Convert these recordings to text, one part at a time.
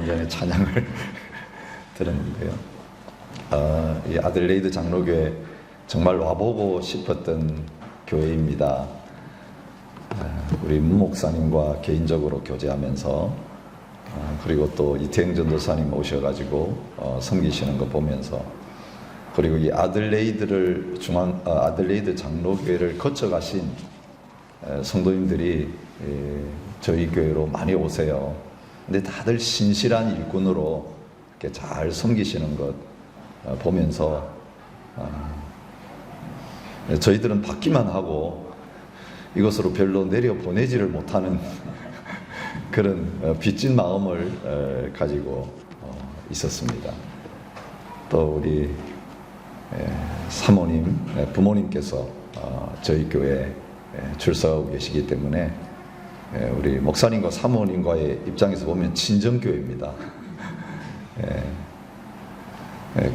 전에 찬양을 들었는데요. 이 아들레이드 장로교회 정말 와보고 싶었던 교회입니다. 우리 문 목사님과 개인적으로 교제하면서 그리고 또 이태영 전도사님 오셔가지고 섬기시는 거 보면서 그리고 이 아들레이드 장로교회를 거쳐가신 성도님들이 저희 교회로 많이 오세요. 근데 다들 신실한 일꾼으로 이렇게 잘 섬기시는 것 보면서 저희들은 받기만 하고 이것으로 별로 내려 보내지를 못하는 그런 빚진 마음을 가지고 있었습니다. 또 우리 사모님, 부모님께서 저희 교회에 출석하고 계시기 때문에 우리 목사님과 사모님과의 입장에서 보면 친정교회입니다.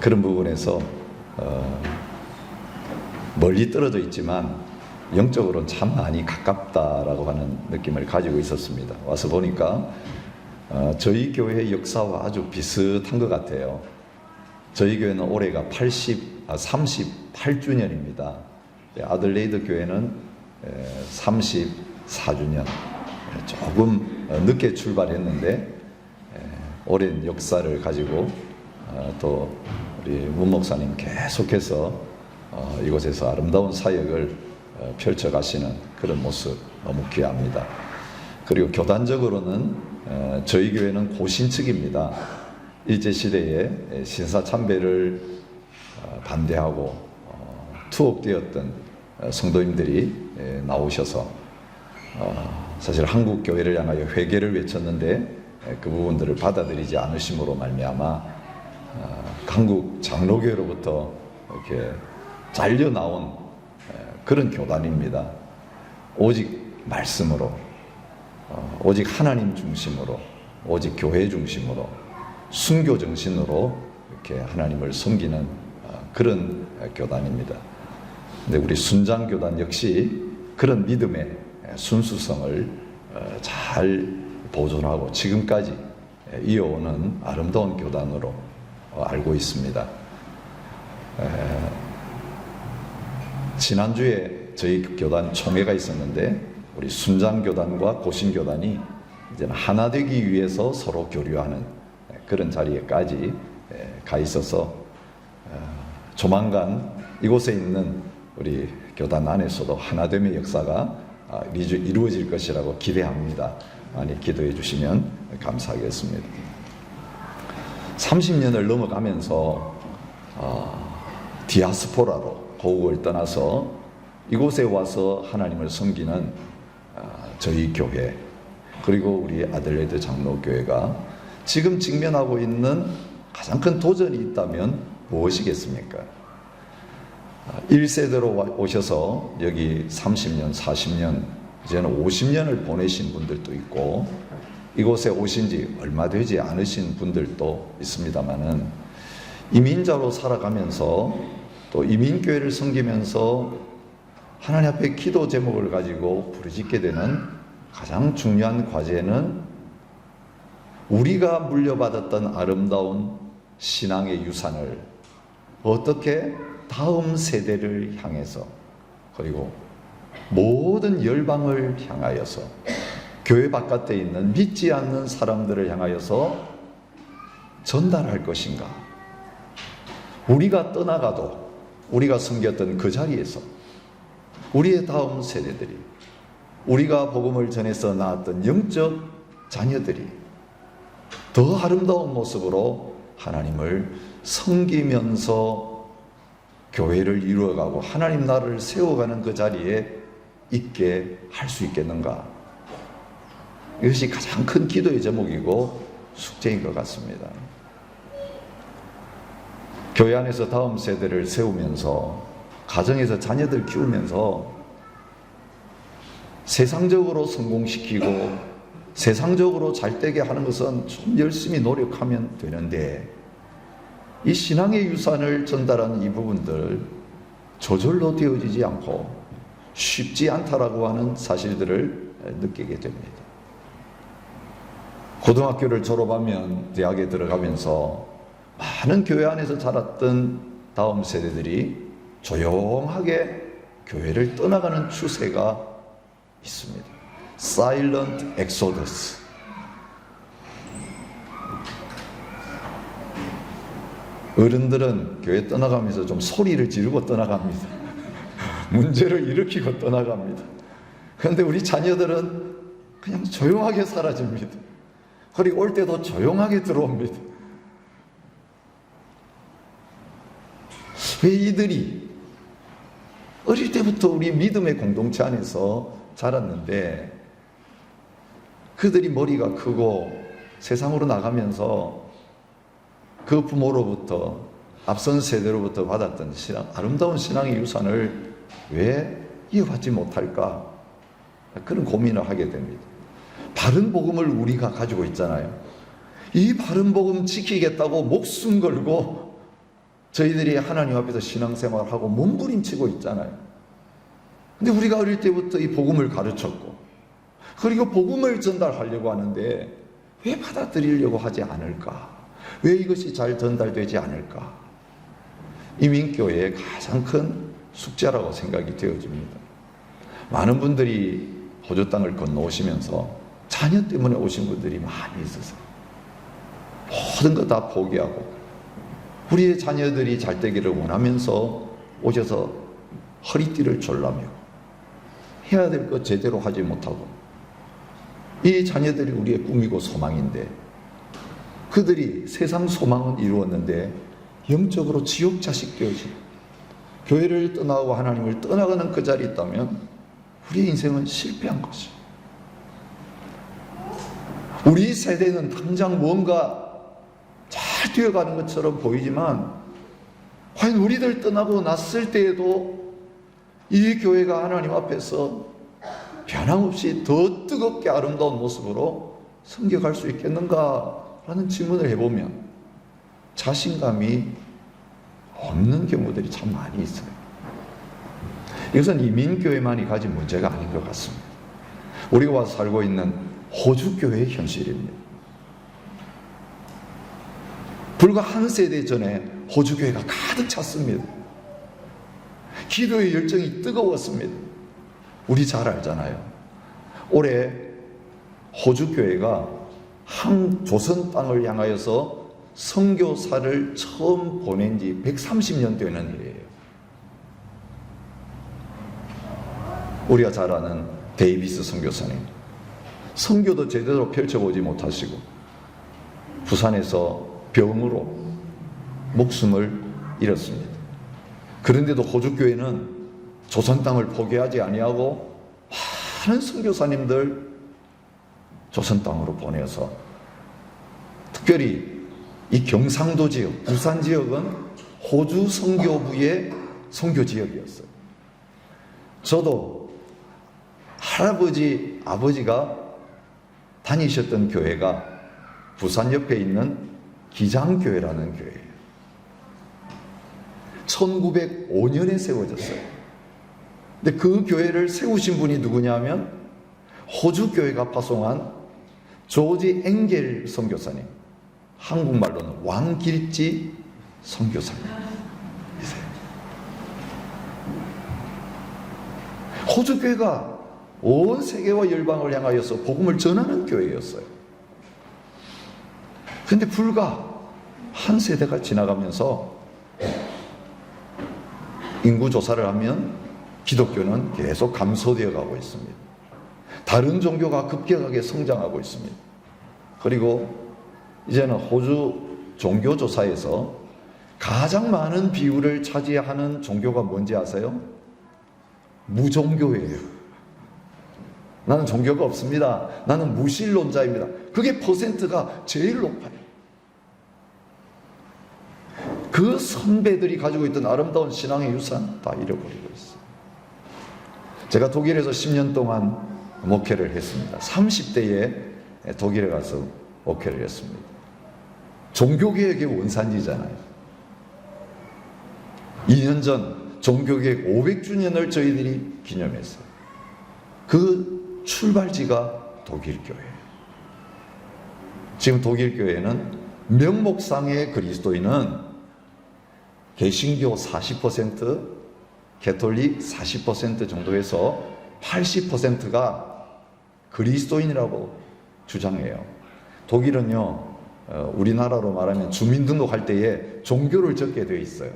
그런 부분에서 멀리 떨어져 있지만 영적으로는 참 많이 가깝다라고 하는 느낌을 가지고 있었습니다. 와서 보니까 저희 교회의 역사와 아주 비슷한 것 같아요. 저희 교회는 올해가 38주년입니다. 아들레이드 교회는 34주년. 조금 늦게 출발했는데 오랜 역사를 가지고 또 우리 문 목사님 계속해서 이곳에서 아름다운 사역을 펼쳐가시는 그런 모습 너무 귀합니다. 그리고 교단적으로는 저희 교회는 고신측입니다. 일제시대에 신사참배를 반대하고 투옥되었던 성도님들이 나오셔서 사실 한국 교회를 향하여 회개를 외쳤는데 그 부분들을 받아들이지 않으심으로 말미암아 한국 장로교회로부터 이렇게 잘려 나온 그런 교단입니다. 오직 말씀으로, 오직 하나님 중심으로, 오직 교회 중심으로, 순교 정신으로 이렇게 하나님을 섬기는 그런 교단입니다. 근데 우리 순장교단 역시 그런 믿음의 순수성을 잘 보존하고 지금까지 이어오는 아름다운 교단으로 알고 있습니다. 지난주에 저희 교단 총회가 있었는데 우리 순장교단과 고신교단이 이제는 하나 되기 위해서 서로 교류하는 그런 자리에까지 가 있어서 조만간 이곳에 있는 우리 교단 안에서도 하나됨의 역사가 이루어질 것이라고 기대합니다. 많이 기도해 주시면 감사하겠습니다. 30년을 넘어가면서 디아스포라로 고국을 떠나서 이곳에 와서 하나님을 섬기는 저희 교회 그리고 우리 아들레이드 장로교회가 지금 직면하고 있는 가장 큰 도전이 있다면 무엇이겠습니까? 1세대로 오셔서 여기 30년, 40년, 이제는 50년을 보내신 분들도 있고 이곳에 오신 지 얼마 되지 않으신 분들도 있습니다만은 이민자로 살아가면서 또 이민교회를 섬기면서 하나님 앞에 기도 제목을 가지고 부르짖게 되는 가장 중요한 과제는 우리가 물려받았던 아름다운 신앙의 유산을 어떻게 다음 세대를 향해서 그리고 모든 열방을 향하여서 교회 바깥에 있는 믿지 않는 사람들을 향하여서 전달할 것인가? 우리가 떠나가도 우리가 섬겼던 그 자리에서 우리의 다음 세대들이 우리가 복음을 전해서 낳았던 영적 자녀들이 더 아름다운 모습으로 하나님을 섬기면서 교회를 이루어가고 하나님 나라를 세워가는 그 자리에 있게 할 수 있겠는가? 이것이 가장 큰 기도의 제목이고 숙제인 것 같습니다. 교회 안에서 다음 세대를 세우면서 가정에서 자녀들 키우면서 세상적으로 성공시키고 세상적으로 잘되게 하는 것은 좀 열심히 노력하면 되는데 이 신앙의 유산을 전달하는 이 부분들 저절로 되어지지 않고 쉽지 않다라고 하는 사실들을 느끼게 됩니다. 고등학교를 졸업하면 대학에 들어가면서 많은 교회 안에서 자랐던 다음 세대들이 조용하게 교회를 떠나가는 추세가 있습니다. Silent Exodus. 어른들은 교회 떠나가면서 좀 소리를 지르고 떠나갑니다. 문제를 일으키고 떠나갑니다. 그런데 우리 자녀들은 그냥 조용하게 사라집니다. 그리고 올 때도 조용하게 들어옵니다. 왜 이들이 어릴 때부터 우리 믿음의 공동체 안에서 자랐는데 그들이 머리가 크고 세상으로 나가면서 그 부모로부터 앞선 세대로부터 받았던 신앙, 아름다운 신앙의 유산을 왜 이어받지 못할까? 그런 고민을 하게 됩니다. 바른 복음을 우리가 가지고 있잖아요. 이 바른 복음 지키겠다고 목숨 걸고 저희들이 하나님 앞에서 신앙생활을 하고 몸부림치고 있잖아요. 근데 우리가 어릴 때부터 이 복음을 가르쳤고 그리고 복음을 전달하려고 하는데 왜 받아들이려고 하지 않을까? 왜 이것이 잘 전달되지 않을까? 이민교회의 가장 큰 숙제라고 생각이 되어집니다. 많은 분들이 호주 땅을 건너오시면서 자녀 때문에 오신 분들이 많이 있어서 모든 것 다 포기하고 우리의 자녀들이 잘 되기를 원하면서 오셔서 허리띠를 졸라매고 해야 될 것 제대로 하지 못하고 이 자녀들이 우리의 꿈이고 소망인데 그들이 세상 소망은 이루었는데 영적으로 지옥 자식 되어진 교회를 떠나고 하나님을 떠나가는 그 자리에 있다면 우리의 인생은 실패한 것이죠. 우리 세대는 당장 뭔가 잘 되어가는 것처럼 보이지만 과연 우리들 떠나고 났을 때에도 이 교회가 하나님 앞에서 변함없이 더 뜨겁게 아름다운 모습으로 섬겨갈 수 있겠는가라는 질문을 해보면 자신감이 없는 경우들이 참 많이 있어요. 이것은 이민교회만이 가진 문제가 아닌 것 같습니다. 우리가 와서 살고 있는 호주교회의 현실입니다. 불과 한 세대 전에 호주교회가 가득 찼습니다. 기도의 열정이 뜨거웠습니다. 우리 잘 알잖아요. 올해 호주교회가 조선 땅을 향하여서 선교사를 처음 보낸 지 130년 되는 해예요. 우리가 잘 아는 데이비스 선교사님. 선교도 제대로 펼쳐보지 못하시고 부산에서 병으로 목숨을 잃었습니다. 그런데도 호주교회는 조선 땅을 포기하지 아니하고 많은 선교사님들 조선 땅으로 보내서 특별히 이 경상도 지역, 부산 지역은 호주 선교부의 선교 지역이었어요. 저도 할아버지, 아버지가 다니셨던 교회가 부산 옆에 있는 기장교회라는 교회예요. 1905년에 세워졌어요. 근데 그 교회를 세우신 분이 누구냐면 호주교회가 파송한 조지 엥겔 선교사님, 한국말로는 왕길지 선교사님이세요. 호주교회가 온 세계와 열방을 향하여서 복음을 전하는 교회였어요. 그런데 불과 한 세대가 지나가면서 인구 조사를 하면 기독교는 계속 감소되어 가고 있습니다. 다른 종교가 급격하게 성장하고 있습니다. 그리고 이제는 호주 종교조사에서 가장 많은 비율을 차지하는 종교가 뭔지 아세요? 무종교예요. 나는 종교가 없습니다. 나는 무신론자입니다. 그게 퍼센트가 제일 높아요. 그 선배들이 가지고 있던 아름다운 신앙의 유산 다 잃어버리고 있어요. 제가 독일에서 10년 동안 목회를 했습니다. 30대에 독일에 가서 목회를 했습니다. 종교개혁의 원산지잖아요. 2년 전 종교개혁 500주년을 저희들이 기념했어요. 그 출발지가 독일 교회예요. 지금 독일 교회는 명목상의 그리스도인은 개신교 40%, 개톨릭 40% 정도에서 80%가 그리스도인이라고 주장해요. 독일은요, 우리나라로 말하면 주민등록할 때에 종교를 적게 되어 있어요.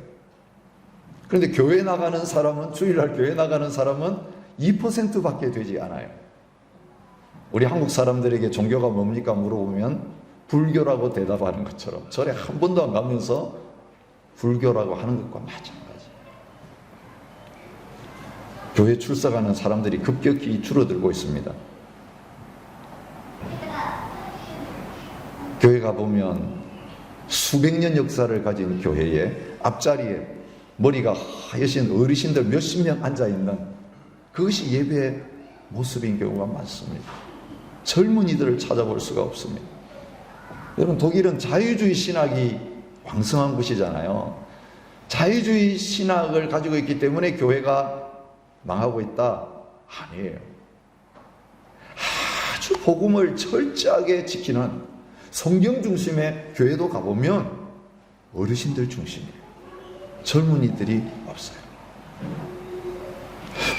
그런데 교회 나가는 사람은, 주일날 교회 나가는 사람은 2%밖에 되지 않아요. 우리 한국 사람들에게 종교가 뭡니까 물어보면 불교라고 대답하는 것처럼 절에 한 번도 안 가면서 불교라고 하는 것과 마찬가지. 교회 출석하는 사람들이 급격히 줄어들고 있습니다. 교회 가보면 수백 년 역사를 가진 교회의 앞자리에 머리가 하얘신 어르신들 몇십 명 앉아있는 그것이 예배의 모습인 경우가 많습니다. 젊은이들을 찾아볼 수가 없습니다. 여러분, 독일은 자유주의 신학이 왕성한 곳이잖아요. 자유주의 신학을 가지고 있기 때문에 교회가 망하고 있다? 아니에요. 아주 복음을 철저하게 지키는 성경 중심의 교회도 가보면 어르신들 중심이에요. 젊은이들이 없어요.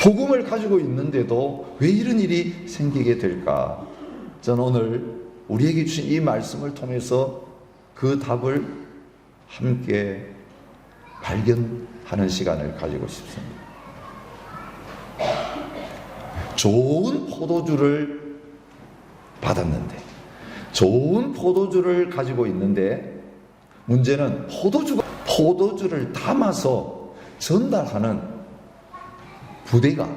복음을 가지고 있는데도 왜 이런 일이 생기게 될까? 저는 오늘 우리에게 주신 이 말씀을 통해서 그 답을 함께 발견하는 시간을 가지고 싶습니다. 좋은 포도주를 받았는데, 좋은 포도주를 가지고 있는데, 문제는 포도주를 담아서 전달하는 부대가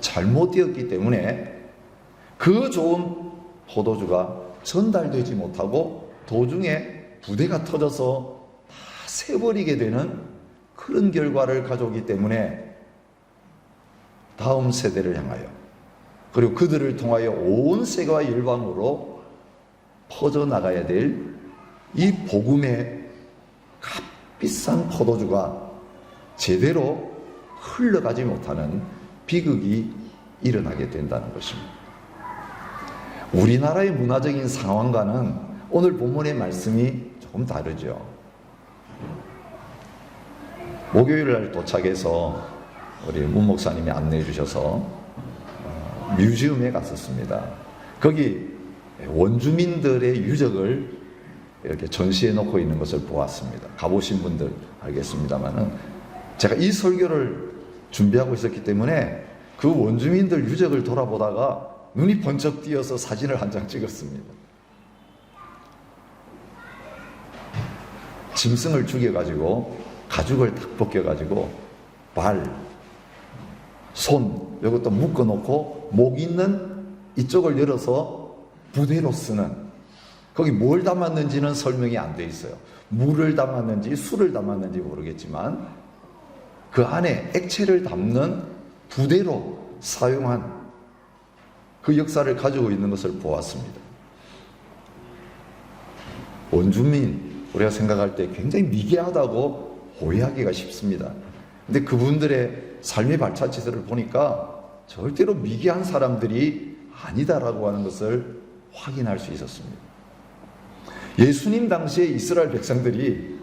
잘못되었기 때문에 그 좋은 포도주가 전달되지 못하고 도중에 부대가 터져서 다 새버리게 되는 그런 결과를 가져오기 때문에 다음 세대를 향하여, 그리고 그들을 통하여 온 세계와 열방으로 퍼져나가야 될 이 복음의 값비싼 포도주가 제대로 흘러가지 못하는 비극이 일어나게 된다는 것입니다. 우리나라의 문화적인 상황과는 오늘 본문의 말씀이 조금 다르죠. 목요일날 도착해서 우리 문 목사님이 안내해 주셔서 뮤지엄에 갔었습니다. 거기 원주민들의 유적을 이렇게 전시해 놓고 있는 것을 보았습니다. 가보신 분들 알겠습니다만은, 제가 이 설교를 준비하고 있었기 때문에 그 원주민들 유적을 돌아보다가 눈이 번쩍 띄어서 사진을 한 장 찍었습니다. 짐승을 죽여가지고 가죽을 탁 벗겨가지고 발, 손 이것도 묶어놓고 목 있는 이쪽을 열어서 부대로 쓰는, 거기 뭘 담았는지는 설명이 안 돼 있어요. 물을 담았는지 술을 담았는지 모르겠지만 그 안에 액체를 담는 부대로 사용한 그 역사를 가지고 있는 것을 보았습니다. 원주민, 우리가 생각할 때 굉장히 미개하다고 오해하기가 쉽습니다. 근데 그분들의 삶의 발자취들을 보니까 절대로 미개한 사람들이 아니다라고 하는 것을 확인할 수 있었습니다. 예수님 당시에 이스라엘 백성들이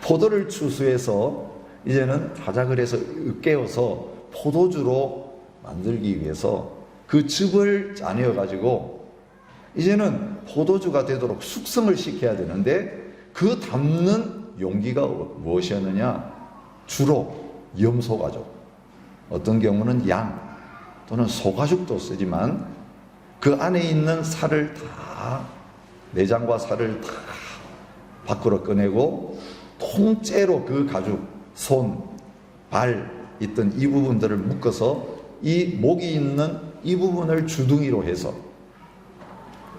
포도를 추수해서 이제는 타작을 해서 으깨어서 포도주로 만들기 위해서 그 즙을 짜내어 가지고 이제는 포도주가 되도록 숙성을 시켜야 되는데, 그 담는 용기가 무엇이었느냐? 주로 염소가죽, 어떤 경우는 양 또는 소가죽도 쓰지만 그 안에 있는 살을 다, 내장과 살을 다 밖으로 꺼내고 통째로 그 가죽, 손, 발 있던 이 부분들을 묶어서 이 목이 있는 이 부분을 주둥이로 해서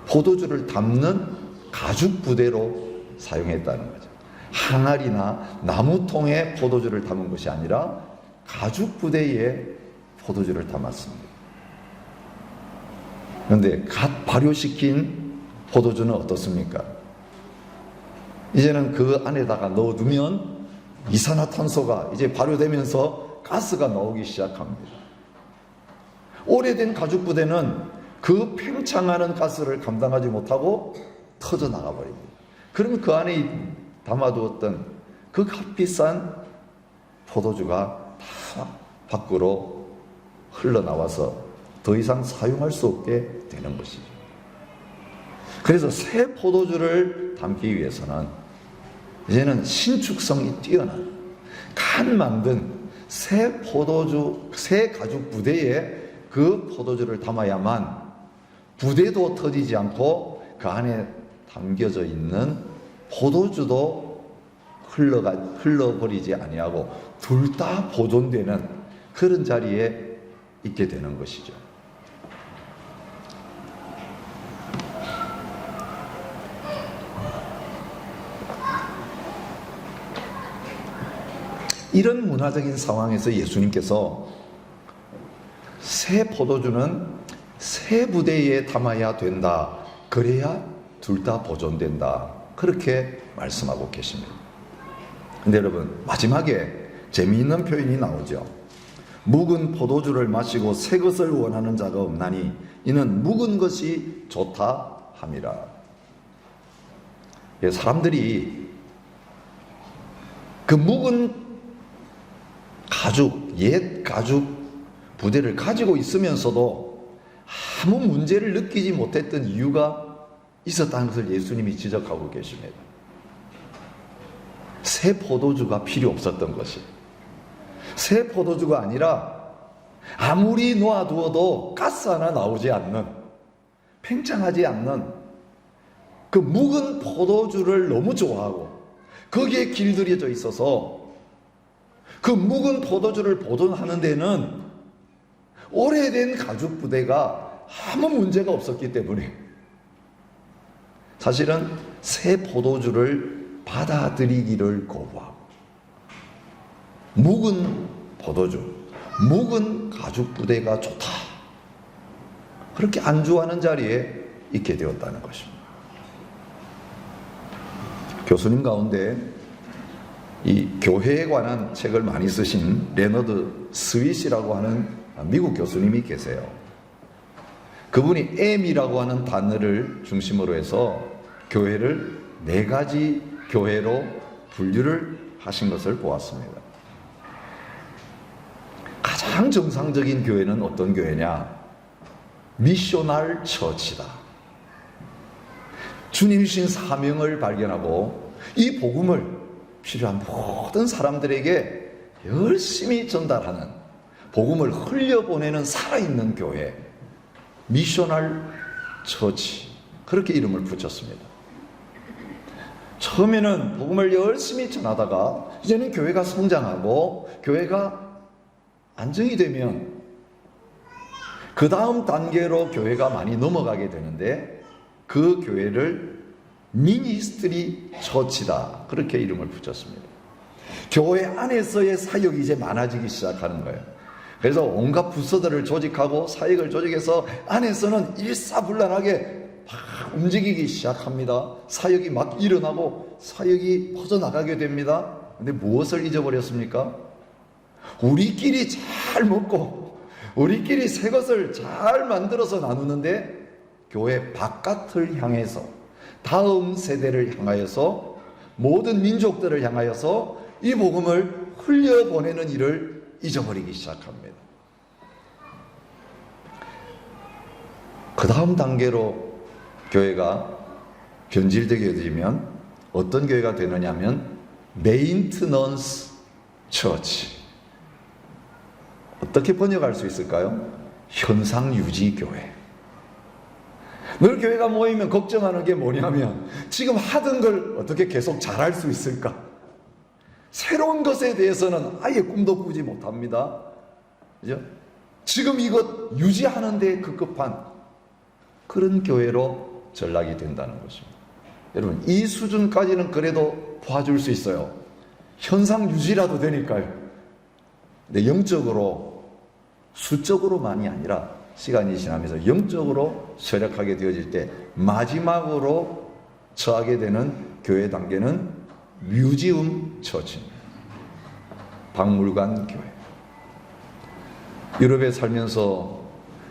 포도주를 담는 가죽 부대로 사용했다는 거죠. 항아리나 나무통에 포도주를 담은 것이 아니라 가죽 부대에 포도주를 담았습니다. 그런데 갓 발효시킨 포도주는 어떻습니까? 이제는 그 안에다가 넣어두면 이산화탄소가 이제 발효되면서 가스가 나오기 시작합니다. 오래된 가죽 부대는 그 팽창하는 가스를 감당하지 못하고 터져 나가 버립니다. 그러면 그 안에 담아두었던 그 값비싼 포도주가 다 밖으로 흘러나와서 더 이상 사용할 수 없게 되는 것이죠. 그래서 새 포도주를 담기 위해서는 이제는 신축성이 뛰어난 간 만든 새 포도주, 새 가죽 부대에 그 포도주를 담아야만 부대도 터지지 않고 그 안에 담겨져 있는 포도주도 흘러버리지 아니하고 둘 다 보존되는 그런 자리에 있게 되는 것이죠. 이런 문화적인 상황에서 예수님께서 새 포도주는 새 부대에 담아야 된다. 그래야 둘 다 보존된다. 그렇게 말씀하고 계십니다. 근데 여러분, 마지막에 재미있는 표현이 나오죠. 묵은 포도주를 마시고 새 것을 원하는 자가 없나니 이는 묵은 것이 좋다 함이라. 사람들이 그 묵은 가죽, 옛 가죽 부대를 가지고 있으면서도 아무 문제를 느끼지 못했던 이유가 있었다는 것을 예수님이 지적하고 계십니다. 새 포도주가 필요 없었던 것이, 새 포도주가 아니라 아무리 놓아두어도 가스 하나 나오지 않는, 팽창하지 않는 그 묵은 포도주를 너무 좋아하고 거기에 길들여져 있어서 그 묵은 포도주를 보존하는 데는 오래된 가죽 부대가 아무 문제가 없었기 때문에 사실은 새 포도주를 받아들이기를 거부하고 묵은 포도주, 묵은 가죽 부대가 좋다. 그렇게 안주하는 자리에 있게 되었다는 것입니다. 교수님 가운데 이 교회에 관한 책을 많이 쓰신 레너드 스윗이라고 하는 미국 교수님이 계세요. 그분이 M이라고 하는 단어를 중심으로 해서 교회를 4가지 교회로 분류를 하신 것을 보았습니다. 가장 정상적인 교회는 어떤 교회냐? 미셔널 처치다. 주님 주신 사명을 발견하고 이 복음을 필요한 모든 사람들에게 열심히 전달하는, 복음을 흘려보내는 살아있는 교회, 미셔널 처치, 그렇게 이름을 붙였습니다. 처음에는 복음을 열심히 전하다가 이제는 교회가 성장하고 교회가 안정이 되면 그 다음 단계로 교회가 많이 넘어가게 되는데 그 교회를 미니스트리 처치다, 그렇게 이름을 붙였습니다. 교회 안에서의 사역이 이제 많아지기 시작하는 거예요. 그래서 온갖 부서들을 조직하고 사역을 조직해서 안에서는 일사불란하게 막 움직이기 시작합니다. 사역이 막 일어나고 사역이 퍼져나가게 됩니다. 근데 무엇을 잊어버렸습니까? 우리끼리 잘 먹고 우리끼리 새 것을 잘 만들어서 나누는데 교회 바깥을 향해서, 다음 세대를 향하여서, 모든 민족들을 향하여서 이 복음을 흘려보내는 일을 잊어버리기 시작합니다. 그 다음 단계로 교회가 변질되게 되면 어떤 교회가 되느냐 하면 메인트넌스 처치. 어떻게 번역할 수 있을까요? 현상 유지 교회. 늘 교회가 모이면 걱정하는 게 뭐냐면 지금 하던 걸 어떻게 계속 잘할 수 있을까? 새로운 것에 대해서는 아예 꿈도 꾸지 못합니다. 그죠? 지금 이것 유지하는 데 급급한 그런 교회로 전락이 된다는 것입니다. 여러분, 이 수준까지는 그래도 봐줄 수 있어요. 현상 유지라도 되니까요. 근데 영적으로, 수적으로만이 아니라 시간이 지나면서 영적으로 쇠락하게 되어질 때 마지막으로 처하게 되는 교회 단계는 뮤지엄 처치입니다. 박물관 교회. 유럽에 살면서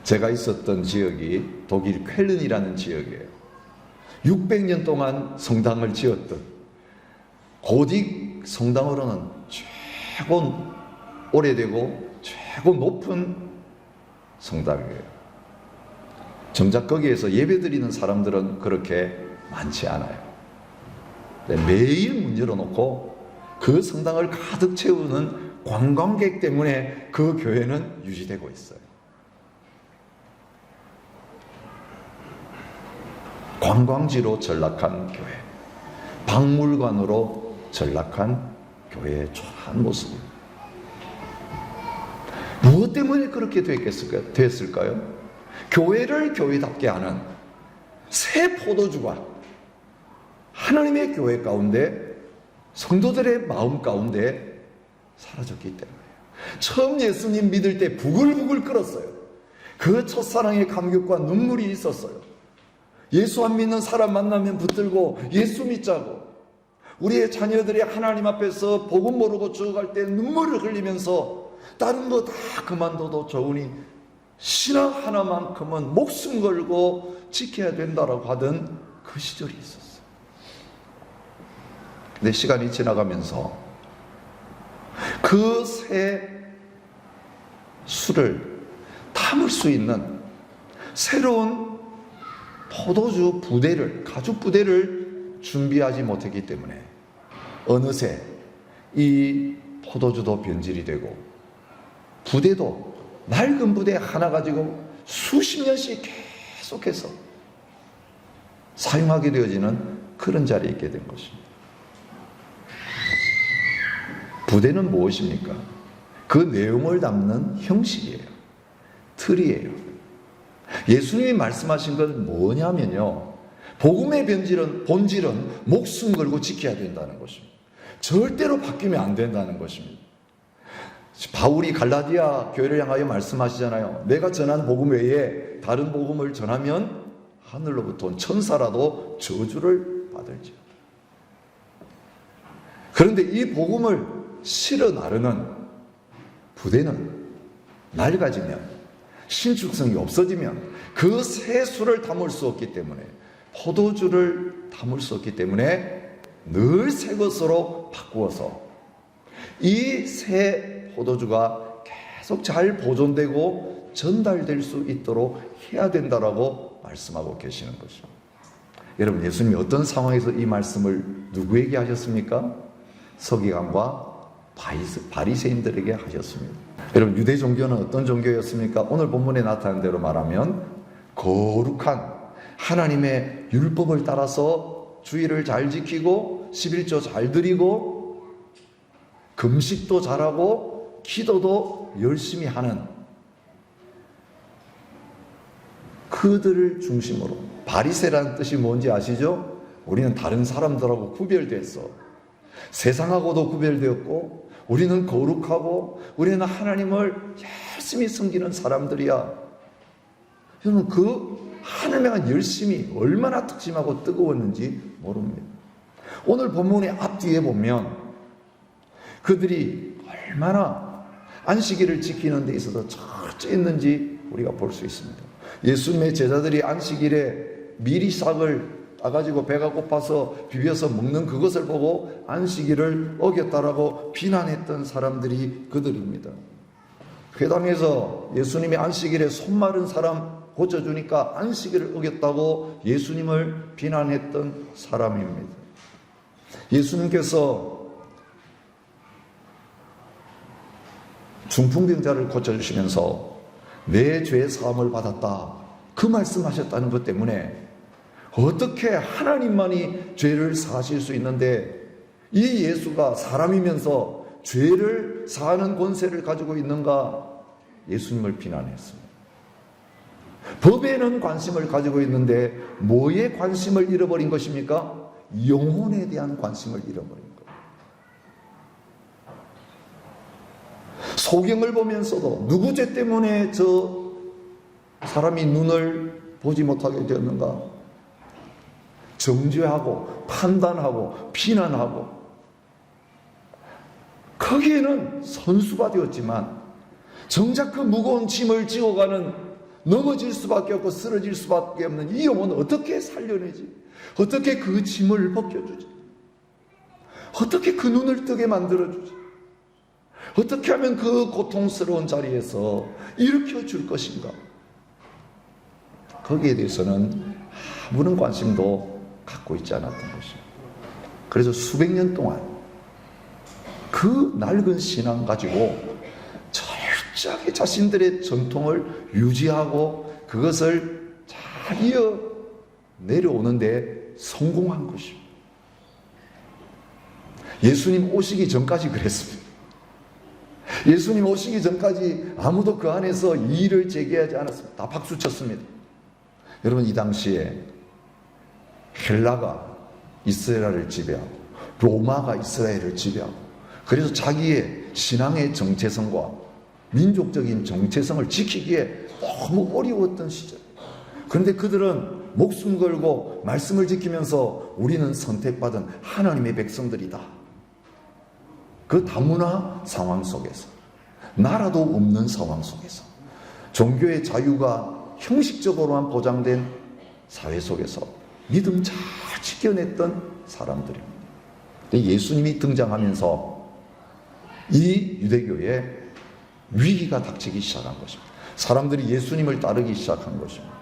제가 있었던 지역이 독일 쾰른이라는 지역이에요. 600년 동안 성당을 지었던 고딕 성당으로는 최고 오래되고 최고 높은 성당이에요. 정작 거기에서 예배드리는 사람들은 그렇게 많지 않아요. 매일 문 열어놓고 그 성당을 가득 채우는 관광객 때문에 그 교회는 유지되고 있어요. 관광지로 전락한 교회, 박물관으로 전락한 교회의 초라한 모습입니다. 무엇 때문에 그렇게 됐을까요? 교회를 교회답게 하는 새 포도주가 하나님의 교회 가운데, 성도들의 마음 가운데 사라졌기 때문에. 처음 예수님 믿을 때 부글부글 끓었어요. 그 첫사랑의 감격과 눈물이 있었어요. 예수 안 믿는 사람 만나면 붙들고 예수 믿자고, 우리의 자녀들이 하나님 앞에서 복음 모르고 죽어갈 때 눈물을 흘리면서 다른 거 다 그만둬도 좋으니 신앙 하나만큼은 목숨 걸고 지켜야 된다라고 하던 그 시절이 있었어요. 근데 시간이 지나가면서 그 새 술을 담을 수 있는 새로운 포도주 부대를, 가죽 부대를 준비하지 못했기 때문에 어느새 이 포도주도 변질이 되고 부대도 낡은 부대 하나 가지고 수십 년씩 계속해서 사용하게 되어지는 그런 자리에 있게 된 것입니다. 부대는 무엇입니까? 그 내용을 담는 형식이에요. 틀이에요. 예수님이 말씀하신 건 뭐냐면요, 복음의 본질은 목숨 걸고 지켜야 된다는 것입니다. 절대로 바뀌면 안 된다는 것입니다. 바울이 갈라디아 교회를 향하여 말씀하시잖아요. 내가 전한 복음 외에 다른 복음을 전하면 하늘로부터 온 천사라도 저주를 받을지어다. 그런데 이 복음을 실어 나르는 부대는 낡아지면, 신축성이 없어지면 그 새 술을 담을 수 없기 때문에, 포도주를 담을 수 없기 때문에 늘 새 것으로 바꾸어서 이 새 포도주가 계속 잘 보존되고 전달될 수 있도록 해야 된다라고 말씀하고 계시는 것입니다. 여러분, 예수님이 어떤 상황에서 이 말씀을 누구에게 하셨습니까? 서기관과 바리새인들에게 하셨습니다. 여러분, 유대 종교는 어떤 종교였습니까? 오늘 본문에 나타난 대로 말하면 거룩한 하나님의 율법을 따라서 주의를 잘 지키고 11조 잘 드리고 금식도 잘하고 기도도 열심히 하는 그들을 중심으로. 바리새라는 뜻이 뭔지 아시죠? 우리는 다른 사람들하고 구별됐어. 세상하고도 구별되었고 우리는 거룩하고 우리는 하나님을 열심히 섬기는 사람들이야. 여러분, 그 하나님에 대한 열심이 얼마나 특심하고 뜨거웠는지 모릅니다. 오늘 본문의 앞뒤에 보면 그들이 얼마나 안식일을 지키는 데 있어서 철저했는지 우리가 볼 수 있습니다. 예수님의 제자들이 안식일에 미리 싹을 따가지고 배가 고파서 비벼서 먹는 그것을 보고 안식일을 어겼다라고 비난했던 사람들이 그들입니다. 회당에서 예수님이 안식일에 손 마른 사람 고쳐주니까 안식일을 어겼다고 예수님을 비난했던 사람입니다. 예수님께서 중풍병자를 고쳐주시면서 내 죄 사함을 받았다, 그 말씀하셨다는 것 때문에 어떻게 하나님만이 죄를 사하실 수 있는데 이 예수가 사람이면서 죄를 사하는 권세를 가지고 있는가? 예수님을 비난했습니다. 법에는 관심을 가지고 있는데 뭐에 관심을 잃어버린 것입니까? 영혼에 대한 관심을 잃어버린 거예요. 소경을 보면서도 누구 죄 때문에 저 사람이 눈을 보지 못하게 되었는가? 정죄하고 판단하고 비난하고, 거기에는 선수가 되었지만 정작 그 무거운 짐을 지고 가는 넘어질 수밖에 없고 쓰러질 수밖에 없는 이 영혼을 어떻게 살려내지? 어떻게 그 짐을 벗겨주지? 어떻게 그 눈을 뜨게 만들어주지? 어떻게 하면 그 고통스러운 자리에서 일으켜 줄 것인가? 거기에 대해서는 아무런 관심도 갖고 있지 않았던 것입니다. 그래서 수백 년 동안 그 낡은 신앙 가지고 철저하게 자신들의 전통을 유지하고 그것을 잘 이어 내려오는데 성공한 것입니다. 예수님 오시기 전까지 그랬습니다. 예수님 오시기 전까지 아무도 그 안에서 이의를 제기하지 않았습니다. 다 박수 쳤습니다. 여러분, 이 당시에 헬라가 이스라엘을 지배하고 로마가 이스라엘을 지배하고 그래서 자기의 신앙의 정체성과 민족적인 정체성을 지키기에 너무 어려웠던 시절. 그런데 그들은 목숨 걸고 말씀을 지키면서 우리는 선택받은 하나님의 백성들이다. 그 다문화 상황 속에서, 나라도 없는 상황 속에서, 종교의 자유가 형식적으로만 보장된 사회 속에서 믿음 잘 지켜냈던 사람들입니다. 예수님이 등장하면서 이 유대교에 위기가 닥치기 시작한 것입니다. 사람들이 예수님을 따르기 시작한 것입니다.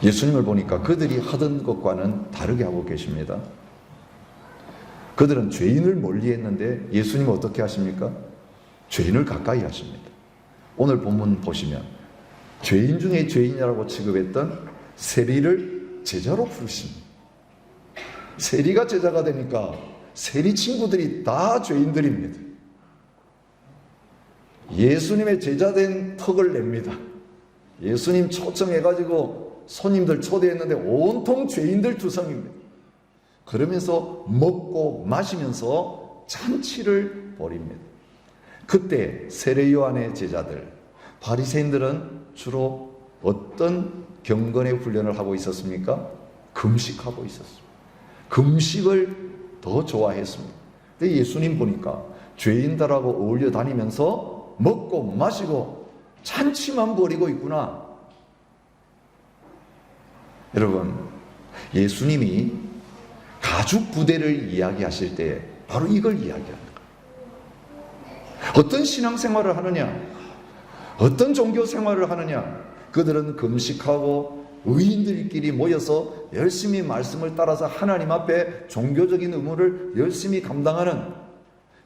예수님을 보니까 그들이 하던 것과는 다르게 하고 계십니다. 그들은 죄인을 멀리 했는데 예수님은 어떻게 하십니까? 죄인을 가까이 하십니다. 오늘 본문 보시면 죄인 중에 죄인이라고 취급했던 세리를 제자로 부르십니다. 세리가 제자가 되니까 세리 친구들이 다 죄인들입니다. 예수님의 제자된 턱을 냅니다. 예수님 초청해가지고 손님들 초대했는데 온통 죄인들 투성입니다. 그러면서 먹고 마시면서 잔치를 벌입니다. 그때 세례 요한의 제자들, 바리새인들은 주로 어떤 경건의 훈련을 하고 있었습니까? 금식하고 있었습니다. 금식을 더 좋아했습니다. 근데 예수님 보니까 죄인들하고 어울려 다니면서 먹고 마시고 잔치만 벌이고 있구나. 여러분, 예수님이 가죽 부대를 이야기하실 때 바로 이걸 이야기합니다. 어떤 신앙생활을 하느냐, 어떤 종교 생활을 하느냐, 그들은 금식하고 의인들끼리 모여서 열심히 말씀을 따라서 하나님 앞에 종교적인 의무를 열심히 감당하는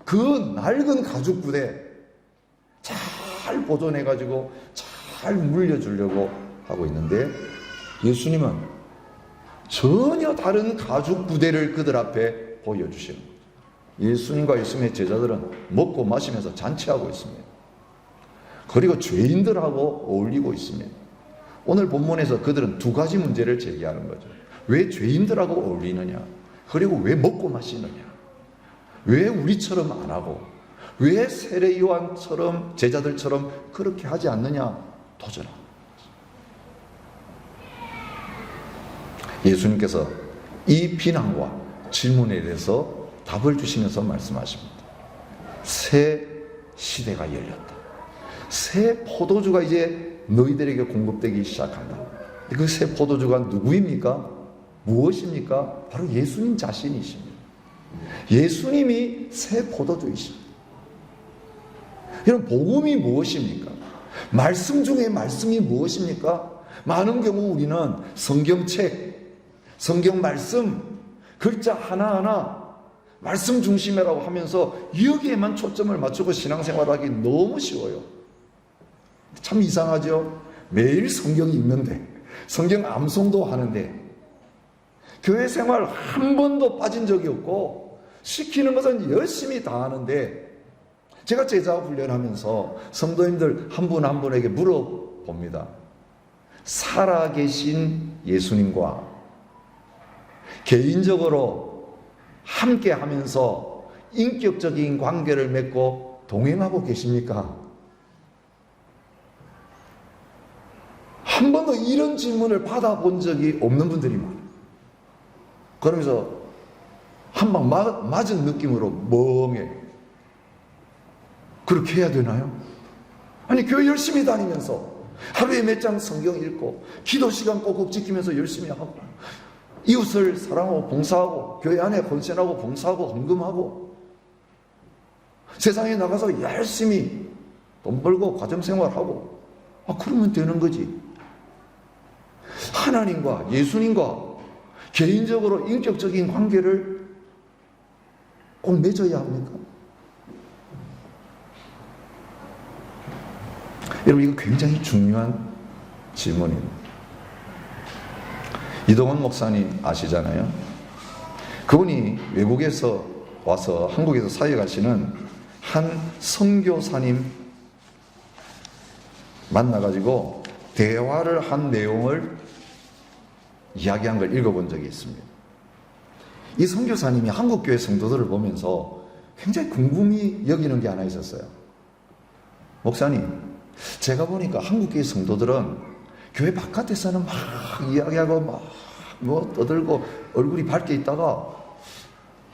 그 낡은 가죽 부대 잘 보존해가지고 잘 물려주려고 하고 있는데, 예수님은 전혀 다른 가죽 부대를 그들 앞에 보여주시는 거예요. 예수님과 예수님의 제자들은 먹고 마시면서 잔치하고 있습니다. 그리고 죄인들하고 어울리고 있습니다. 오늘 본문에서 그들은 두 가지 문제를 제기하는 거죠. 왜 죄인들하고 어울리느냐? 그리고 왜 먹고 마시느냐? 왜 우리처럼 안 하고? 왜 세례 요한처럼 제자들처럼 그렇게 하지 않느냐? 도전합니다. 예수님께서 이 비난과 질문에 대해서 답을 주시면서 말씀하십니다. 새 시대가 열렸다. 새 포도주가 이제 너희들에게 공급되기 시작한다. 그 새 포도주가 누구입니까? 무엇입니까? 바로 예수님 자신이십니다. 예수님이 새 포도주이십니다. 여러분, 복음이 무엇입니까? 말씀 중에 말씀이 무엇입니까? 많은 경우 우리는 성경책, 성경 말씀, 글자 하나하나 말씀 중심이라고 하면서 여기에만 초점을 맞추고 신앙생활하기 너무 쉬워요. 참 이상하죠? 매일 성경 읽는데, 성경 암송도 하는데, 교회 생활 한 번도 빠진 적이 없고 시키는 것은 열심히 다 하는데, 제가 제자 훈련하면서 성도님들 한 분 한 분에게 물어봅니다. 살아계신 예수님과 개인적으로 함께 하면서 인격적인 관계를 맺고 동행하고 계십니까? 한 번도 이런 질문을 받아본 적이 없는 분들이 많아요. 그러면서 한 방 맞은 느낌으로 멍해. 그렇게 해야 되나요? 아니, 교회 열심히 다니면서 하루에 몇 장 성경 읽고 기도 시간 꼭꼭 지키면서 열심히 하고 이웃을 사랑하고 봉사하고 교회 안에 헌신하고 봉사하고 헌금하고 세상에 나가서 열심히 돈 벌고 가정생활하고 그러면 되는 거지. 하나님과 예수님과 개인적으로 인격적인 관계를 꼭 맺어야 합니까? 여러분, 이거 굉장히 중요한 질문입니다. 이동원 목사님 아시잖아요. 그분이 외국에서 와서 한국에서 사역하시는 한 선교사님 만나가지고 대화를 한 내용을 이야기한 걸 읽어본 적이 있습니다. 이 선교사님이 한국교회 성도들을 보면서 굉장히 궁금히 여기는 게 하나 있었어요. 목사님, 제가 보니까 한국교회 성도들은 교회 바깥에서는 막 이야기하고 막 떠들고 얼굴이 밝게 있다가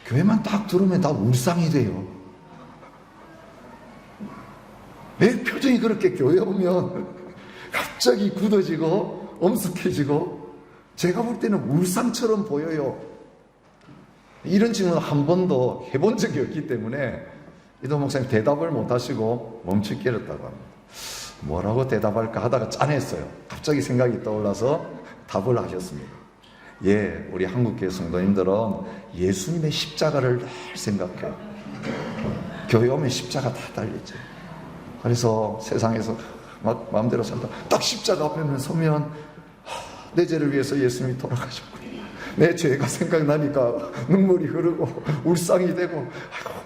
교회만 딱 들어오면 다 울상이 돼요. 왜 표정이 그렇게 교회 오면 갑자기 굳어지고 엄숙해지고 제가 볼 때는 울상처럼 보여요. 이런 질문 한 번도 해본 적이 없기 때문에 이동 목사님 대답을 못 하시고 멈칫거렸다고 합니다. 뭐라고 대답할까 하다가 짠했어요. 갑자기 생각이 떠올라서 답을 하셨습니다. 예, 우리 한국교회 성도님들은 예수님의 십자가를 늘 생각해요. 교회 오면 십자가 다 달렸죠. 그래서 세상에서 막 마음대로 산다. 딱 십자가 앞에 서면 내 죄를 위해서 예수님이 돌아가셨구나. 내 죄가 생각나니까 눈물이 흐르고 울상이 되고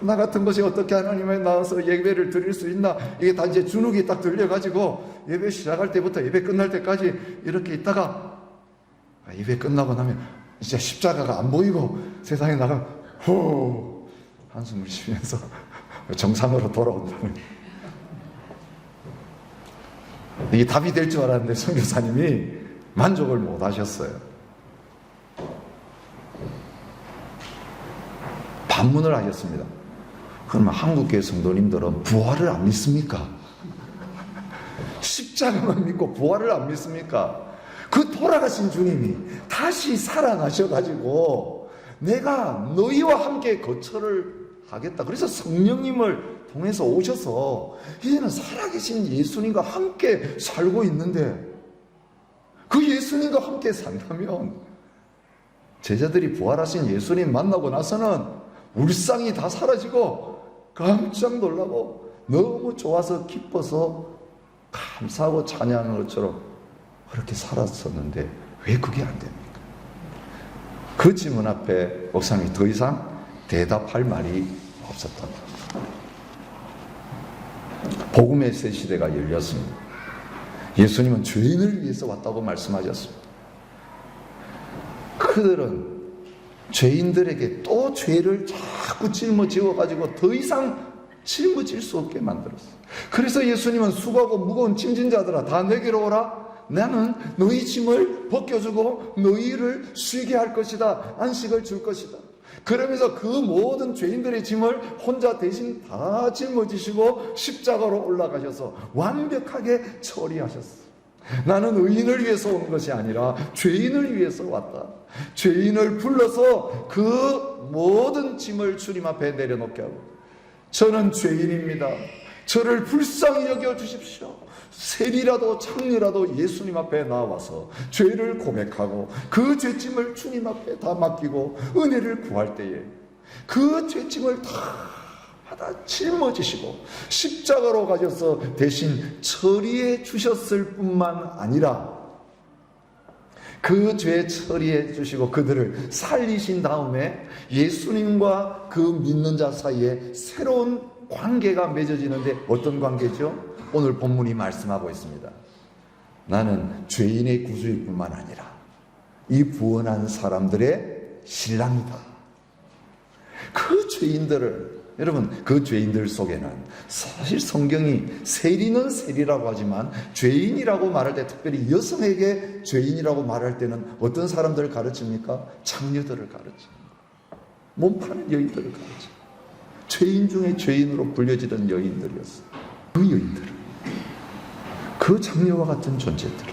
나 같은 것이 어떻게 하나님에 나와서 예배를 드릴 수 있나. 이게 다 이제 주눅이 딱 들려가지고 예배 시작할 때부터 예배 끝날 때까지 이렇게 있다가 예배 끝나고 나면 이제 십자가가 안 보이고 세상에 나가면 후 한숨을 쉬면서 정상으로 돌아온다는, 이게 답이 될 줄 알았는데 선교사님이 만족을 못 하셨어요. 반문을 하셨습니다. 그러면 한국교회 성도님들은 부활을 안 믿습니까? 십자가만 믿고 부활을 안 믿습니까? 그 돌아가신 주님이 다시 살아나셔가지고 내가 너희와 함께 거처를 하겠다. 그래서 성령님을 통해서 오셔서 이제는 살아계신 예수님과 함께 살고 있는데, 그 예수님과 함께 산다면 제자들이 부활하신 예수님 만나고 나서는 울상이 다 사라지고 깜짝 놀라고 너무 좋아서 기뻐서 감사하고 찬양하는 것처럼 그렇게 살았었는데 왜 그게 안 됩니까? 그 질문 앞에 목사님이 더 이상 대답할 말이 없었던 거예요. 복음의 새 시대가 열렸습니다. 예수님은 죄인을 위해서 왔다고 말씀하셨습니다. 그들은 죄인들에게 또 죄를 자꾸 짊어지어가지고 더 이상 짊어질 수 없게 만들었어요. 그래서 예수님은 수고하고 무거운 짐진 자들아 다 내게로 오라. 나는 너희 짐을 벗겨주고 너희를 쉬게 할 것이다. 안식을 줄 것이다. 그러면서 그 모든 죄인들의 짐을 혼자 대신 다 짊어지시고 십자가로 올라가셔서 완벽하게 처리하셨어요. 나는 의인을 위해서 온 것이 아니라 죄인을 위해서 왔다. 죄인을 불러서 그 모든 짐을 주님 앞에 내려놓게 하고, 저는 죄인입니다. 저를 불쌍히 여겨 주십시오. 세리라도 창리라도 예수님 앞에 나와서 죄를 고백하고 그 죄짐을 주님 앞에 다 맡기고 은혜를 구할 때에 그 죄짐을 다 받아 짊어지시고 십자가로 가셔서 대신 처리해 주셨을 뿐만 아니라 그 죄 처리해 주시고 그들을 살리신 다음에 예수님과 그 믿는 자 사이에 새로운 관계가 맺어지는데, 어떤 관계죠? 오늘 본문이 말씀하고 있습니다. 나는 죄인의 구주일 뿐만 아니라 이 구원한 사람들의 신랑이다. 그 죄인들을, 여러분, 그 죄인들 속에는 사실 성경이 세리는 세리라고 하지만 죄인이라고 말할 때, 특별히 여성에게 죄인이라고 말할 때는 어떤 사람들을 가르칩니까? 창녀들을 가르칩니다. 몸파는 여인들을 가르칩니다. 죄인 중에 죄인으로 불려지던 여인들이었어요. 그 여인들을, 그 장녀와 같은 존재들,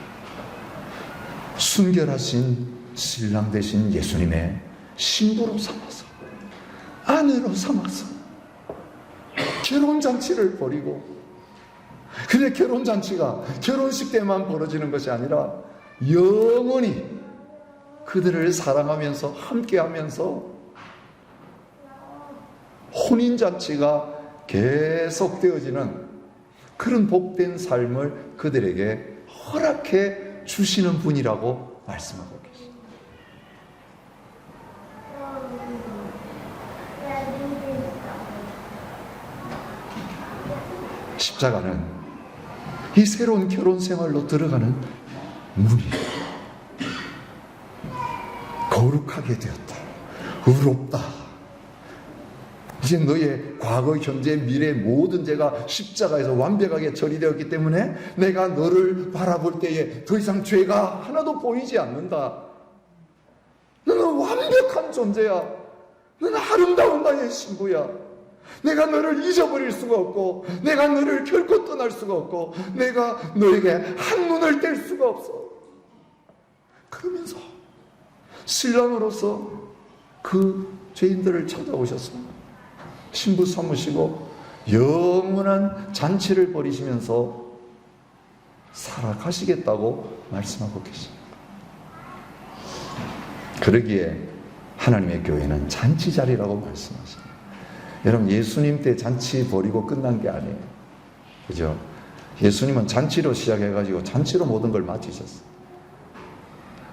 순결하신 신랑 되신 예수님의 신부로 삼아서, 아내로 삼아서 결혼잔치를 벌이고, 근데 결혼잔치가 결혼식 때만 벌어지는 것이 아니라 영원히 그들을 사랑하면서 함께하면서 혼인잔치가 계속되어지는 그런 복된 삶을 그들에게 허락해 주시는 분이라고 말씀하고 계십니다. 십자가는 이 새로운 결혼 생활로 들어가는 문이에요. 거룩하게 되었다. 의롭다. 이제 너의 과거, 현재, 미래 모든 죄가 십자가에서 완벽하게 처리되었기 때문에 내가 너를 바라볼 때에 더 이상 죄가 하나도 보이지 않는다. 너는 완벽한 존재야. 너는 아름다운 나의 신부야. 내가 너를 잊어버릴 수가 없고, 내가 너를 결코 떠날 수가 없고, 내가 너에게 한눈을 뗄 수가 없어. 그러면서 신랑으로서 그 죄인들을 찾아오셔서 신부 삼으시고 영원한 잔치를 벌이시면서 살아가시겠다고 말씀하고 계십니다. 그러기에 하나님의 교회는 잔치자리라고 말씀하십니다. 여러분, 예수님 때 잔치 벌이고 끝난 게 아니에요. 그죠? 예수님은 잔치로 시작해가지고 잔치로 모든 걸 마치셨어요.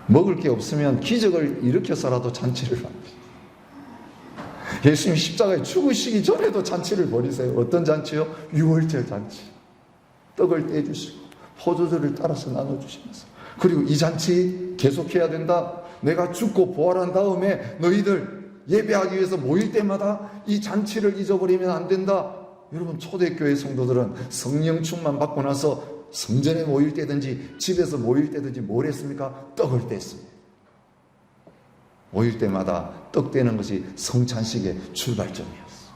먹을 게 없으면 기적을 일으켜서라도 잔치를 만드세요. 예수님 십자가에 죽으시기 전에도 잔치를 벌이세요. 어떤 잔치요? 유월절 잔치. 떡을 떼주시고 포도주를 따라서 나눠주시면서, 그리고 이 잔치 계속해야 된다. 내가 죽고 부활한 다음에 너희들 예배하기 위해서 모일 때마다 이 잔치를 잊어버리면 안 된다. 여러분, 초대교회 성도들은 성령 충만 받고 나서 성전에 모일 때든지 집에서 모일 때든지 뭘 했습니까? 떡을 뗐습니다. 모일 때마다 떡 떼는 것이 성찬식의 출발점이었어요.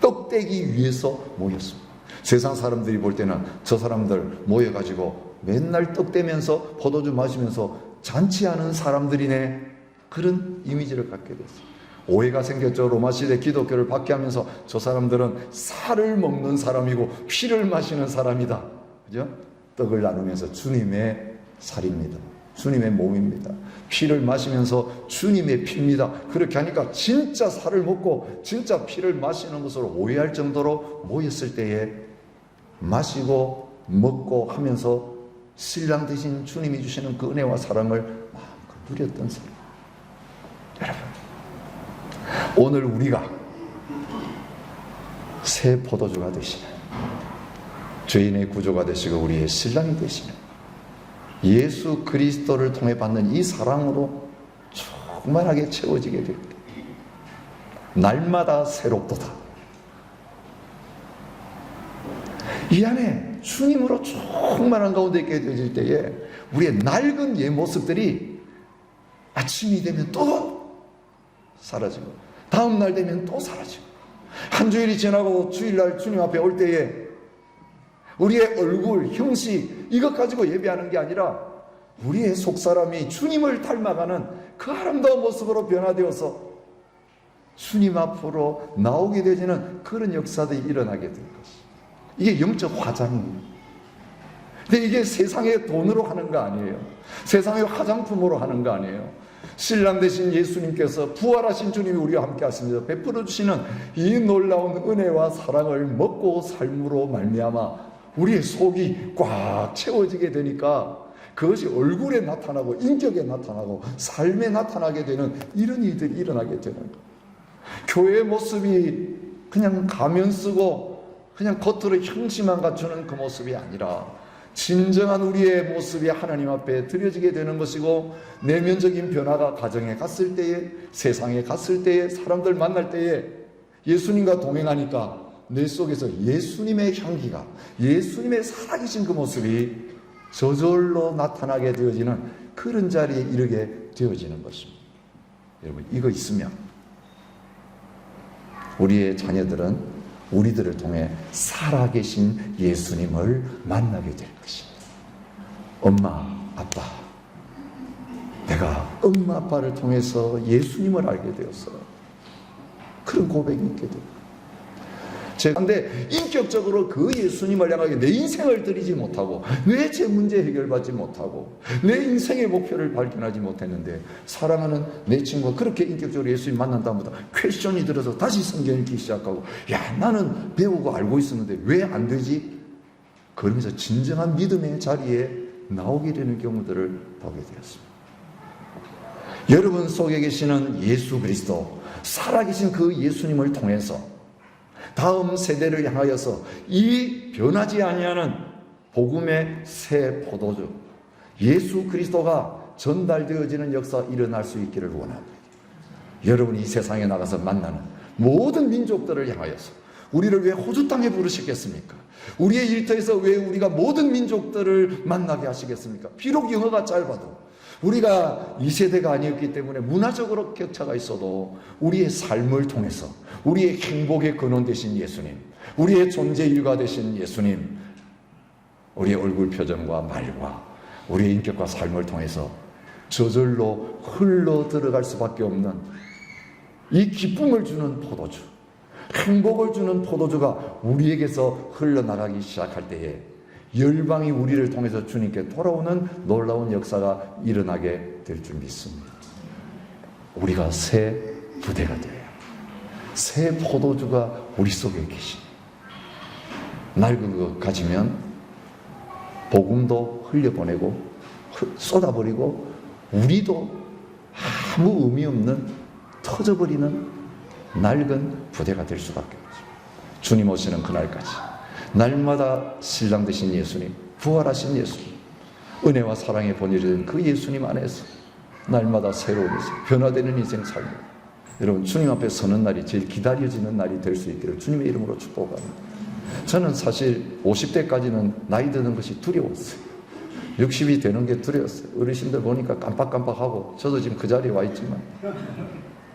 떡 떼기 위해서 모였습니다. 세상 사람들이 볼 때는 저 사람들 모여가지고 맨날 떡 떼면서 포도주 마시면서 잔치하는 사람들이네, 그런 이미지를 갖게 됐어요. 오해가 생겼죠. 로마시대 기독교를 박해하면서 저 사람들은 살을 먹는 사람이고 피를 마시는 사람이다. 그죠? 떡을 나누면서 주님의 살입니다. 주님의 몸입니다. 피를 마시면서 주님의 피입니다. 그렇게 하니까 진짜 살을 먹고 진짜 피를 마시는 것으로 오해할 정도로 모였을 때에 마시고 먹고 하면서 신랑 되신 주님이 주시는 그 은혜와 사랑을 마음껏 누렸던 사람. 여러분, 오늘 우리가 새 포도주가 되시는, 죄인의 구조가 되시고 우리의 신랑이 되시는 예수 그리스도를 통해 받는 이 사랑으로 충만하게 채워지게 될 때, 날마다 새롭도다. 이 안에 주님으로 충만한 가운데 있게 되어질 때에 우리의 낡은 옛 모습들이 아침이 되면 또 사라지고, 다음 날 되면 또 사라지고, 한 주일이 지나고 주일날 주님 앞에 올 때에 우리의 얼굴, 형식, 이것 가지고 예배하는 게 아니라 우리의 속사람이 주님을 닮아가는 그 아름다운 모습으로 변화되어서 주님 앞으로 나오게 되지는 그런 역사들이 일어나게 될 것이죠. 이게 영적 화장입니다. 근데 이게 세상의 돈으로 하는 거 아니에요. 세상의 화장품으로 하는 거 아니에요. 신랑 되신 예수님께서, 부활하신 주님이 우리와 함께 하십니다. 베풀어 주시는 이 놀라운 은혜와 사랑을 먹고 삶으로 말미암아 우리의 속이 꽉 채워지게 되니까 그것이 얼굴에 나타나고 인격에 나타나고 삶에 나타나게 되는 이런 일들이 일어나게 되는 거예요. 교회의 모습이 그냥 가면 쓰고 그냥 겉으로 형식만 갖추는 그 모습이 아니라 진정한 우리의 모습이 하나님 앞에 드려지게 되는 것이고, 내면적인 변화가 가정에 갔을 때에, 세상에 갔을 때에, 사람들 만날 때에 예수님과 동행하니까 내 속에서 예수님의 향기가, 예수님의 살아계신 그 모습이 저절로 나타나게 되어지는 그런 자리에 이르게 되어지는 것입니다. 여러분, 이거 있으면 우리의 자녀들은 우리들을 통해 살아계신 예수님을 만나게 될 것입니다. 엄마, 아빠, 내가 엄마, 아빠를 통해서 예수님을 알게 되었어요. 그런 고백이 있게 됩니다. 그런데 인격적으로 그 예수님을 향하여 내 인생을 드리지 못하고, 내 제 문제 해결받지 못하고, 내 인생의 목표를 발견하지 못했는데, 사랑하는 내 친구가 그렇게 인격적으로 예수님 만난 다음부터 퀘스천이 들어서 다시 성경 읽기 시작하고, 야, 나는 배우고 알고 있었는데 왜 안 되지? 그러면서 진정한 믿음의 자리에 나오게 되는 경우들을 보게 되었습니다. 여러분 속에 계시는 예수 그리스도, 살아계신 그 예수님을 통해서 다음 세대를 향하여서 이 변하지 아니하는 복음의 새 포도주 예수 그리스도가 전달되어지는 역사 일어날 수 있기를 원합니다. 여러분이 이 세상에 나가서 만나는 모든 민족들을 향하여서 우리를 왜 호주 땅에 부르시겠습니까? 우리의 일터에서 왜 우리가 모든 민족들을 만나게 하시겠습니까? 비록 영어가 짧아도 우리가 이 세대가 아니었기 때문에 문화적으로 격차가 있어도 우리의 삶을 통해서 우리의 행복의 근원 되신 예수님, 우리의 존재 일가 되신 예수님, 우리의 얼굴 표정과 말과 우리의 인격과 삶을 통해서 저절로 흘러 들어갈 수밖에 없는 이 기쁨을 주는 포도주, 행복을 주는 포도주가 우리에게서 흘러나가기 시작할 때에 열방이 우리를 통해서 주님께 돌아오는 놀라운 역사가 일어나게 될 줄 믿습니다. 우리가 새 부대가 되어야, 새 포도주가 우리 속에 계신, 낡은 것 가지면 복음도 흘려보내고 쏟아버리고 우리도 아무 의미 없는 터져버리는 낡은 부대가 될 수밖에 없습니다. 주님 오시는 그날까지 날마다 신랑 되신 예수님, 부활하신 예수님, 은혜와 사랑의 본질이 된 그 예수님 안에서 날마다 새로운 인생, 변화되는 인생 살고, 여러분 주님 앞에 서는 날이 제일 기다려지는 날이 될 수 있기를 주님의 이름으로 축복합니다. 저는 사실 50대까지는 나이 드는 것이 두려웠어요. 60이 되는 게 두려웠어요. 어르신들 보니까 깜빡깜빡하고, 저도 지금 그 자리에 와 있지만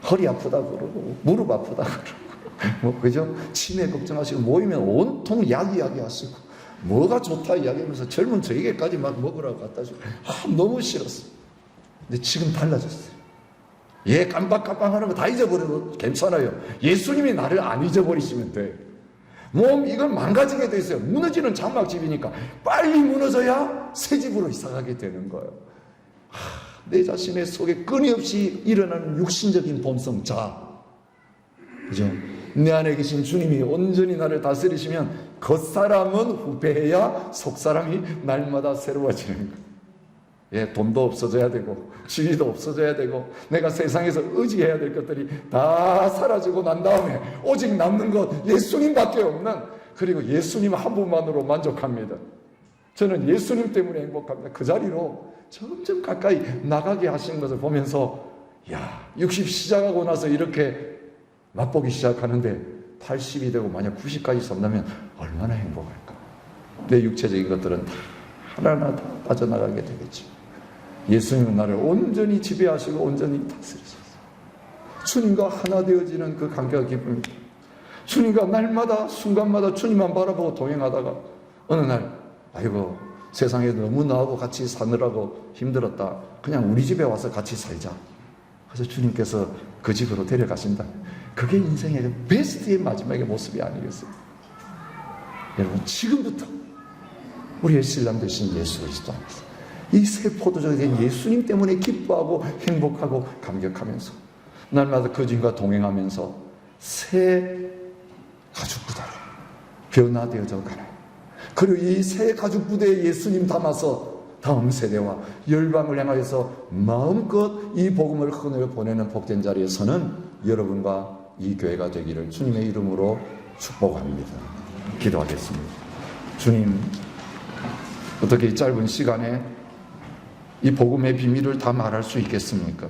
허리 아프다 그러고 무릎 아프다 그러고 그죠? 치매 걱정하시고 모이면 온통 약 이야기하시고 뭐가 좋다 이야기하면서 젊은 저에게까지 막 먹으라고 갖다 주고 너무 싫었어요. 근데 지금 달라졌어요. 예, 깜빡깜빡하는 거 다 잊어버려도 괜찮아요. 예수님이 나를 안 잊어버리시면 돼. 몸 이건 망가지게 돼 있어요. 무너지는 장막집이니까 빨리 무너져야 새 집으로 이사가게 되는 거예요. 내 자신의 속에 끊임없이 일어나는 육신적인 본성자, 그죠? 내 안에 계신 주님이 온전히 나를 다스리시면 겉사람은 후패해야 속사람이 날마다 새로워지는 거예요. 예, 돈도 없어져야 되고 지위도 없어져야 되고 내가 세상에서 의지해야 될 것들이 다 사라지고 난 다음에 오직 남는 것 예수님밖에 없는, 그리고 예수님 한 분만으로 만족합니다. 저는 예수님 때문에 행복합니다. 그 자리로 점점 가까이 나가게 하신 것을 보면서, 야, 60 시작하고 나서 이렇게 맛보기 시작하는데 80이 되고 만약 90까지 산다면 얼마나 행복할까. 내 육체적인 것들은 다 하나하나 다 빠져나가게 되겠죠. 예수님은 나를 온전히 지배하시고 온전히 다스리셨어요. 주님과 하나 되어지는 그 관계가 기쁩니다. 주님과 날마다 순간마다 주님만 바라보고 동행하다가 어느 날, 아이고 세상에 너무 나하고 같이 사느라고 힘들었다, 그냥 우리 집에 와서 같이 살자. 그래서 주님께서 그 집으로 데려가신다. 그게 인생의 베스트의 마지막의 모습이 아니겠어요? 여러분, 지금부터 우리의 신랑 되신 예수 그리스도 안에서 이 새 포도주가 된 예수님 때문에 기뻐하고 행복하고 감격하면서 날마다 그 주님과 동행하면서 새 가죽 부대로 변화되어져 가는, 그리고 이 새 가죽 부대에 예수님 담아서 다음 세대와 열방을 향하여서 마음껏 이 복음을 흔들어 보내는 복된 자리에 서는 여러분과 이 교회가 되기를 주님의 이름으로 축복합니다. 기도하겠습니다. 주님, 어떻게 이 짧은 시간에 이 복음의 비밀을 다 말할 수 있겠습니까?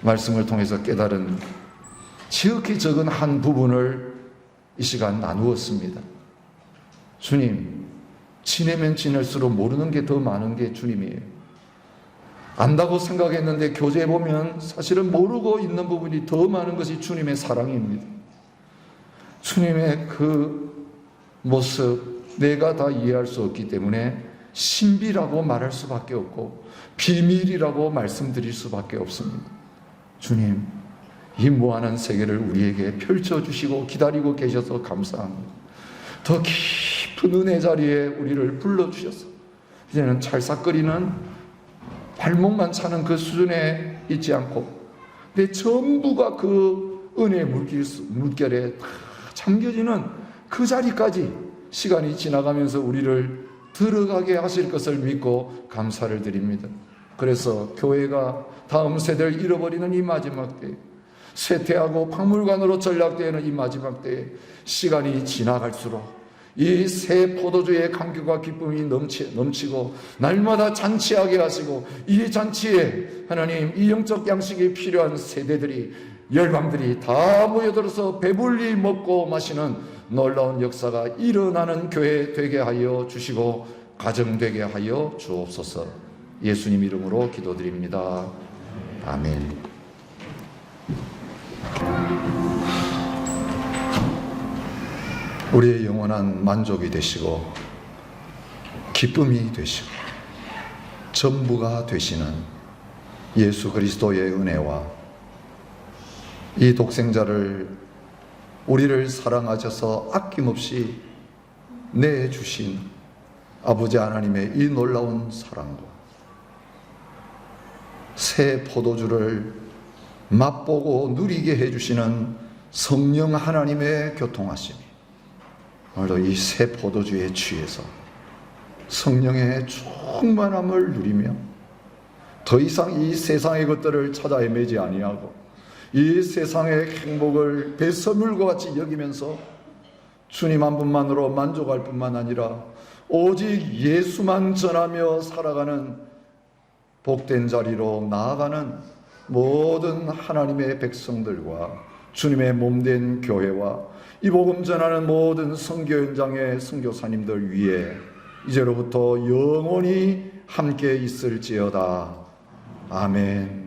말씀을 통해서 깨달은 지극히 적은 한 부분을 이 시간 나누었습니다. 주님, 지내면 지낼수록 모르는 게 더 많은 게 주님이에요. 안다고 생각했는데 교제해 보면 사실은 모르고 있는 부분이 더 많은 것이 주님의 사랑입니다. 주님의 그 모습 내가 다 이해할 수 없기 때문에 신비라고 말할 수밖에 없고 비밀이라고 말씀드릴 수밖에 없습니다. 주님, 이 무한한 세계를 우리에게 펼쳐주시고 기다리고 계셔서 감사합니다. 더 깊은 은혜 자리에 우리를 불러주셔서 이제는 찰싹거리는 발목만 차는 그 수준에 있지 않고 내 전부가 그 은혜의 물결에 다 잠겨지는 그 자리까지 시간이 지나가면서 우리를 들어가게 하실 것을 믿고 감사를 드립니다. 그래서 교회가 다음 세대를 잃어버리는 이 마지막 때, 쇠퇴하고 박물관으로 전락되는 이 마지막 때에 시간이 지나갈수록 이 새 포도주의 감격과 기쁨이 넘치고 날마다 잔치하게 하시고 이 잔치에 하나님 이 영적 양식이 필요한 세대들이 열방들이 다 모여들어서 배불리 먹고 마시는 놀라운 역사가 일어나는 교회 되게 하여 주시고 가정 되게 하여 주옵소서. 예수님 이름으로 기도드립니다. 아멘. 우리의 영원한 만족이 되시고 기쁨이 되시고 전부가 되시는 예수 그리스도의 은혜와 이 독생자를 우리를 사랑하셔서 아낌없이 내주신 아버지 하나님의 이 놀라운 사랑과 새 포도주를 맛보고 누리게 해주시는 성령 하나님의 교통하심이 오늘도 이 새 포도주에 취해서 성령의 충만함을 누리며 더 이상 이 세상의 것들을 찾아 헤매지 아니하고 이 세상의 행복을 배설물과 같이 여기면서 주님 한 분만으로 만족할 뿐만 아니라 오직 예수만 전하며 살아가는 복된 자리로 나아가는 모든 하나님의 백성들과 주님의 몸된 교회와 이 복음 전하는 모든 선교 현장의 선교사님들 위에 이제로부터 영원히 함께 있을지어다. 아멘.